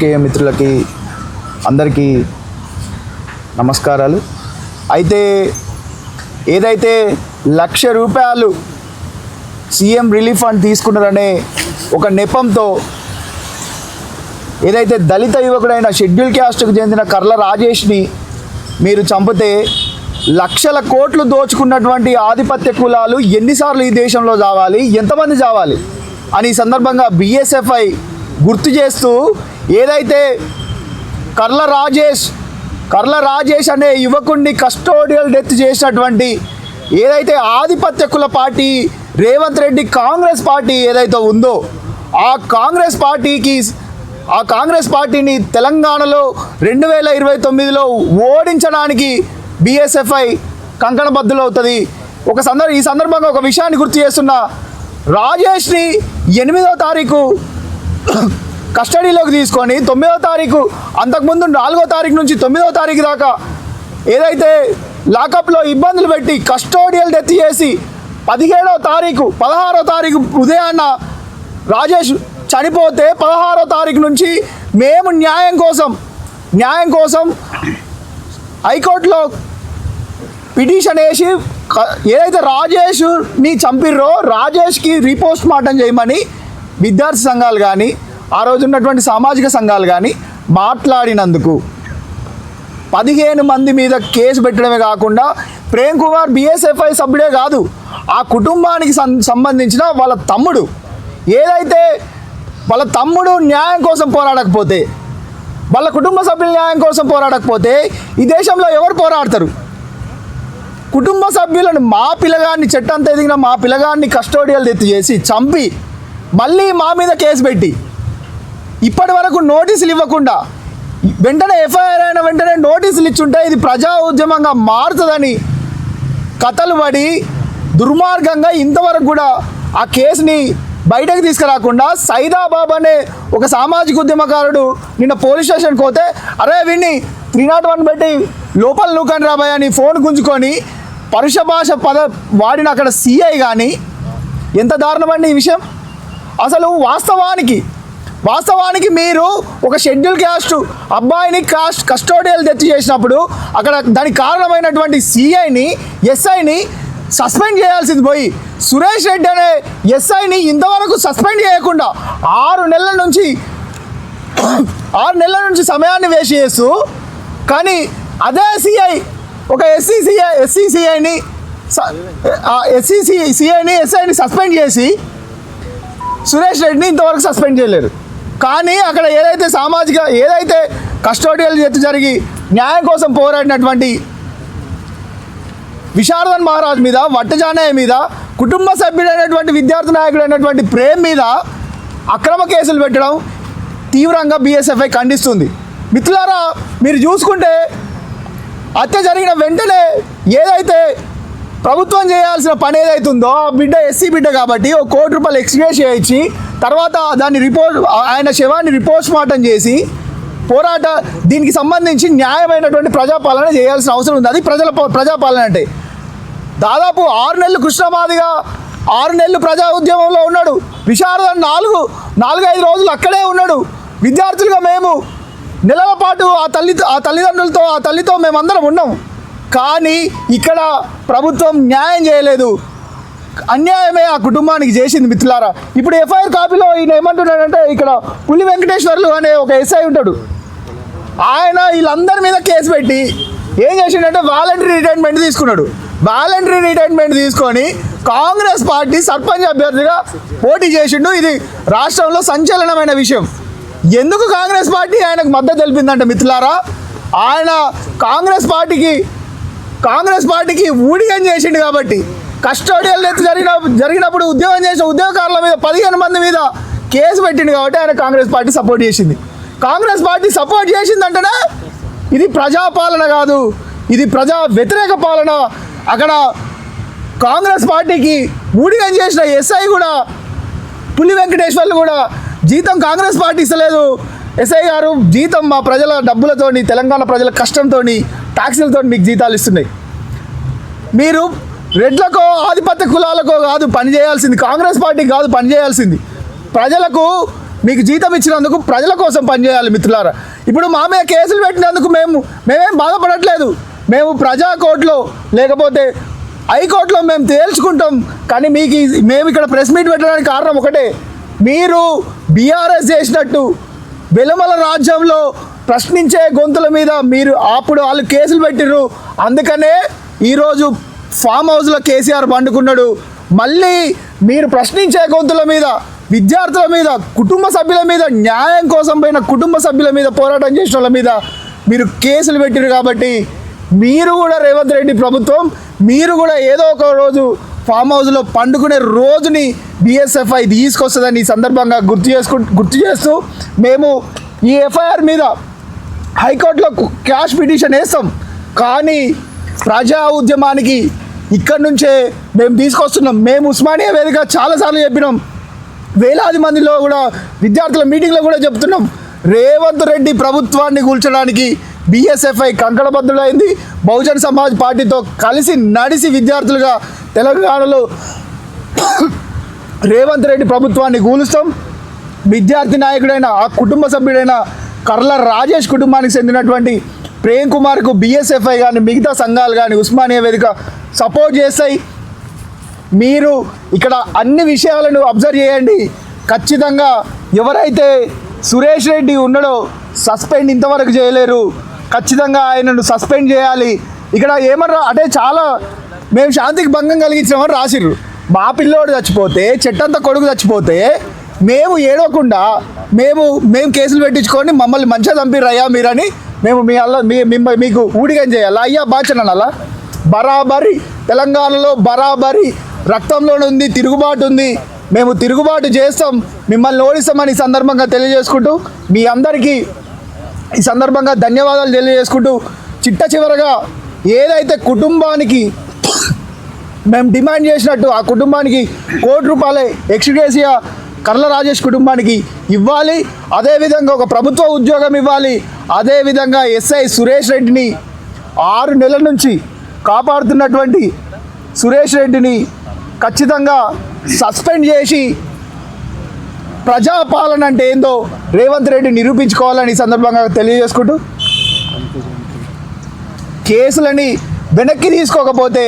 పాత్రికేయ మిత్రులకి అందరికీ నమస్కారాలు. అయితే ఏదైతే ₹1,00,000 సీఎం రిలీఫ్ ఫండ్ తీసుకున్నారనే ఒక నెపంతో ఏదైతే దళిత యువకుడైన షెడ్యూల్ క్యాస్ట్కు చెందిన కర్ల రాజేష్ని మీరు చంపితే లక్షల కోట్లు దోచుకున్నటువంటి ఆధిపత్య కులాలు ఎన్నిసార్లు ఈ దేశంలో చావాలి, ఎంతమంది చావాలి అని ఈ సందర్భంగా బీఎస్ఎఫ్ఐ గుర్తు చేస్తూ ఏదైతే కర్ల రాజేష్ అనే యువకుడిని కస్టోడియల్ డెత్ చేసినటువంటి ఏదైతే ఆధిపత్య కుల పార్టీ రేవంత్ రెడ్డి కాంగ్రెస్ పార్టీ ఏదైతే ఉందో ఆ కాంగ్రెస్ పార్టీని తెలంగాణలో 2029లో ఓడించడానికి బీఎస్ఎఫ్ఐ కంకణబద్దులవుతుంది. ఈ సందర్భంగా ఒక విషయాన్ని గుర్తు చేస్తున్న, రాజేష్ని 8వ తారీఖు కస్టడీలోకి తీసుకొని 9వ తారీఖు, అంతకుముందు 4వ తారీఖు నుంచి 9వ తారీఖు దాకా ఏదైతే లాకప్లో ఇబ్బందులు పెట్టి కస్టోడియల్ డెత్ చేసి 16వ తారీఖు ఉదయాన్న రాజేష్ చనిపోతే 16వ తారీఖు నుంచి మేము న్యాయం కోసం హైకోర్టులో పిటిషన్ వేసి ఏదైతే రాజేష్ని చంపిర్రో రాజేష్కి రీపోస్ట్ మార్టం చేయమని విద్యార్థి సంఘాలు కానీ ఆ రోజు ఉన్నటువంటి సామాజిక సంఘాలు కానీ మాట్లాడినందుకు 15 మంది మీద కేసు పెట్టడమే కాకుండా ప్రేమ్ కుమార్ బీఎస్ఎఫ్ఐ సభ్యుడే కాదు, ఆ కుటుంబానికి సంబంధించిన వాళ్ళ తమ్ముడు న్యాయం కోసం పోరాడకపోతే, వాళ్ళ కుటుంబ సభ్యుల న్యాయం కోసం పోరాడకపోతే ఈ దేశంలో ఎవరు పోరాడతారు? కుటుంబ సభ్యులను మా చెట్టంతా ఎదిగిన మా పిల్లగాన్ని కస్టోడియల్ డెత్ చేసి చంపి మళ్ళీ మా మీద కేసు పెట్టి ఇప్పటి వరకు నోటీసులు ఇవ్వకుండా వెంటనే ఎఫ్ఐఆర్ అయిన వెంటనే నోటీసులు ఇచ్చుంటే ఇది ప్రజా ఉద్యమంగా మారుతుందని కథలు పడి దుర్మార్గంగా ఇంతవరకు కూడా ఆ కేసుని బయటకు తీసుకురాకుండా సైదాబాబు అనే ఒక సామాజిక ఉద్యమకారుడు నిన్న పోలీస్ స్టేషన్కి పోతే, అరే వీడిని 301 పెట్టి లోపల నూకండి రాబాయ్ అని ఫోన్ గుంజుకొని పరుష భాష వాడిన అక్కడ సిఐ కానీ ఎంత దారుణమండి ఈ విషయం. అసలు వాస్తవానికి మీరు ఒక షెడ్యూల్ క్యాస్ట్ అబ్బాయిని కస్టోడియల్ డెత్ చేసినప్పుడు అక్కడ దానికి కారణమైనటువంటి సిఐని ఎస్ఐని సస్పెండ్ చేయాల్సింది పోయి సురేష్ రెడ్డి అనే ఎస్ఐని ఇంతవరకు సస్పెండ్ చేయకుండా 6 నెలల నుంచి సమయాన్ని వేస్ట్ చేస్తూ, కానీ అదే సిఐ ఒక ఎస్సీసీఐని ఎస్ఐని సస్పెండ్ చేసి సురేష్ రెడ్డిని ఇంతవరకు సస్పెండ్ చేయలేరు. కానీ అక్కడ ఏదైతే కస్టోడియల్ డెత్ జరిగి న్యాయం కోసం పోరాడినటువంటి విశారదన్ మహారాజ్ మీద, వట్టజానయ్య మీద, కుటుంబ సభ్యుడైనటువంటి విద్యార్థి నాయకుడైనటువంటి ప్రేమ్ మీద అక్రమ కేసులు పెట్టడం తీవ్రంగా బీఎస్ఎఫ్ఐ ఖండిస్తుంది. మిత్రులారా, మీరు చూసుకుంటే హత్య జరిగిన వెంటనే ఏదైతే ప్రభుత్వం చేయాల్సిన పని ఏదైతుందో ఆ బిడ్డ ఎస్సీ బిడ్డ కాబట్టి ₹1 కోటి ఎక్స్గ్రేషియా ఇచ్చి తర్వాత దాన్ని ఆయన శవాన్ని రిపోస్ట్ మార్టం చేసి దీనికి సంబంధించి న్యాయమైనటువంటి ప్రజాపాలన చేయాల్సిన అవసరం ఉంది. అది ప్రజాపాలన అంటే. దాదాపు 6 నెలలు కృష్ణమాదిగా 6 నెలలు ప్రజా ఉద్యమంలో ఉన్నాడు. విశారదన్ 4-5 రోజులు అక్కడే ఉన్నాడు. విద్యార్థులుగా మేము నెలల పాటు ఆ తల్లితో మేమందరం ఉన్నాం. కానీ ఇక్కడ ప్రభుత్వం న్యాయం చేయలేదు, అన్యాయమే ఆ కుటుంబానికి చేసింది. మిత్రులారా, ఇప్పుడు ఎఫ్ఐఆర్ కాపీలో ఈయన ఏమంటున్నాడంటే, ఇక్కడ పులి వెంకటేశ్వర్లు అనే ఒక ఎస్ఐ ఉంటాడు, ఆయన వీళ్ళందరి మీద కేసు పెట్టి ఏం చేసిండంటే వాలంటరీ రిటైర్మెంట్ తీసుకున్నాడు. వాలంటరీ రిటైర్మెంట్ తీసుకొని కాంగ్రెస్ పార్టీ సర్పంచ్ అభ్యర్థిగా పోటీ చేసిండు. ఇది రాష్ట్రంలో సంచలనమైన విషయం. ఎందుకు కాంగ్రెస్ పార్టీ ఆయనకు మద్దతు తెలిపిందంటే మిత్రులారా, ఆయన కాంగ్రెస్ పార్టీకి ఊడిగం చేసిండు కాబట్టి. కస్టోడియల్ డెత్ జరిగినప్పుడు ఉద్యోగం చేసిన ఉద్యోగకారుల మీద 15 మంది మీద కేసు పెట్టిండు కాబట్టి ఆయన కాంగ్రెస్ పార్టీ సపోర్ట్ చేసింది. కాంగ్రెస్ పార్టీ సపోర్ట్ చేసిందంటేనే ఇది ప్రజాపాలన కాదు, ఇది ప్రజా వ్యతిరేక పాలన. అక్కడ కాంగ్రెస్ పార్టీకి ఊడిగం చేసిన ఎస్ఐ కూడా, పులి వెంకటేశ్వర్లు కూడా జీతం కాంగ్రెస్ పార్టీ ఇస్తలేదు. ఎస్ఐ గారు జీతం మా ప్రజల డబ్బులతోని, తెలంగాణ ప్రజల కష్టంతో, ట్యాక్సీలతో మీకు జీతాలు ఇస్తున్నాయి. మీరు రెడ్లకో ఆధిపత్య కులాలకో కాదు పనిచేయాల్సింది, కాంగ్రెస్ పార్టీకి కాదు పనిచేయాల్సింది, ప్రజలకు మీకు జీతం ఇచ్చినందుకు ప్రజల కోసం పనిచేయాలి మిత్రులారా. ఇప్పుడు మా మీద కేసులు పెట్టినందుకు మేమేం బాధపడట్లేదు. మేము ప్రజా కోర్టులో లేకపోతే హైకోర్టులో మేము తేల్చుకుంటాం. కానీ మేము ఇక్కడ ప్రెస్ మీట్ పెట్టడానికి కారణం ఒకటే, మీరు బీఆర్ఎస్ చేసినట్టు వెలుమల రాజ్యంలో ప్రశ్నించే గొంతుల మీద మీరు అప్పుడు వాళ్ళు కేసులు పెట్టిర్రు. అందుకనే ఈరోజు ఫామ్ హౌస్లో కేసీఆర్ పండుకున్నాడు. మళ్ళీ మీరు ప్రశ్నించే గొంతుల మీద, విద్యార్థుల మీద, కుటుంబ సభ్యుల మీద, న్యాయం కోసం పోయిన కుటుంబ సభ్యుల మీద, పోరాటం చేసిన వాళ్ళ మీద మీరు కేసులు పెట్టిరు. కాబట్టి మీరు కూడా రేవంత్ రెడ్డి ప్రభుత్వం, మీరు కూడా ఏదో ఒక రోజు ఫామ్ హౌస్లో పండుకునే రోజుని బీఎస్ఎఫ్ఐ తీసుకొస్తుందని ఈ సందర్భంగా గుర్తు చేస్తూ మేము ఈ ఎఫ్ఐఆర్ మీద హైకోర్టులో క్యాష్ పిటిషన్ వేస్తాం. కానీ ప్రజా ఉద్యమానికి ఇక్కడి నుంచే మేము తీసుకొస్తున్నాం. మేము ఉస్మానియా వేదిక చాలాసార్లు చెప్పినాం, వేలాది మందిలో కూడా విద్యార్థుల మీటింగ్లో కూడా చెప్తున్నాం, రేవంత్ రెడ్డి ప్రభుత్వాన్ని కూల్చడానికి బీఎస్ఎఫ్ఐ కంకణబద్ధులైంది. బహుజన్ సమాజ్ పార్టీతో కలిసి నడిసి విద్యార్థులుగా తెలంగాణలో రేవంత్ రెడ్డి ప్రభుత్వాన్ని కూలుస్తాం. విద్యార్థి నాయకుడైన ఆ కుటుంబ సభ్యుడైన కర్ల రాజేష్ కుటుంబానికి చెందినటువంటి ప్రేమ్ కుమార్కు బీఎస్ఎఫ్ఐ కానీ మిగతా సంఘాలు కానీ ఉస్మానియా వేదిక సపోర్ట్ చేస్తాయి. మీరు ఇక్కడ అన్ని విషయాలను అబ్జర్వ్ చేయండి. ఖచ్చితంగా ఎవరైతే సురేష్ రెడ్డి ఉన్నాడో సస్పెండ్ ఇంతవరకు చేయలేరు. ఖచ్చితంగా ఆయనను సస్పెండ్ చేయాలి. ఇక్కడ ఏమన్నా అంటే చాలా మేము శాంతికి భంగం కలిగించామని రాసిర్రు. మా పిల్లోడు చచ్చిపోతే, చెట్టంతా కొడుకు చచ్చిపోతే మేము ఏడవకుండా మేము కేసులు పెట్టించుకొని మమ్మల్ని మంచిగా చంపిర్రు అయ్యా మీరని మేము మీకు ఊడిగం చేయాలా అయ్యా బాచన అలా బరాబరి తెలంగాణలో బరాబరి రక్తంలోనే ఉంది, తిరుగుబాటు ఉంది. మేము తిరుగుబాటు చేస్తాం, మిమ్మల్ని ఓడిస్తామని ఈ సందర్భంగా తెలియజేసుకుంటూ మీ అందరికీ ఈ సందర్భంగా ధన్యవాదాలు తెలియజేసుకుంటూ చిట్ట చివరగా ఏదైతే కుటుంబానికి మేము డిమాండ్ చేసినట్టు ఆ కుటుంబానికి ₹1 ఎక్స్గ్రేషియా కర్ల రాజేష్ కుటుంబానికి ఇవ్వాలి. అదేవిధంగా ఒక ప్రభుత్వ ఉద్యోగం ఇవ్వాలి. అదేవిధంగా ఎస్ఐ సురేష్ రెడ్డిని 6 నెలల నుంచి కాపాడుతున్నటువంటి సురేష్ రెడ్డిని ఖచ్చితంగా సస్పెండ్ చేసి ప్రజాపాలన అంటే ఏందో రేవంత్ రెడ్డి నిరూపించుకోవాలని ఈ సందర్భంగా తెలియజేసుకుంటూ కేసులని వెనక్కి తీసుకోకపోతే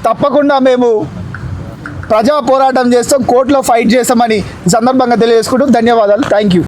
తప్పకుండా మేము ప్రజా పోరాటం చేస్తాం, కోర్టులో ఫైట్ చేస్తామని ఈ సందర్భంగా తెలియజేసుకుంటూ ధన్యవాదాలు. Thank you.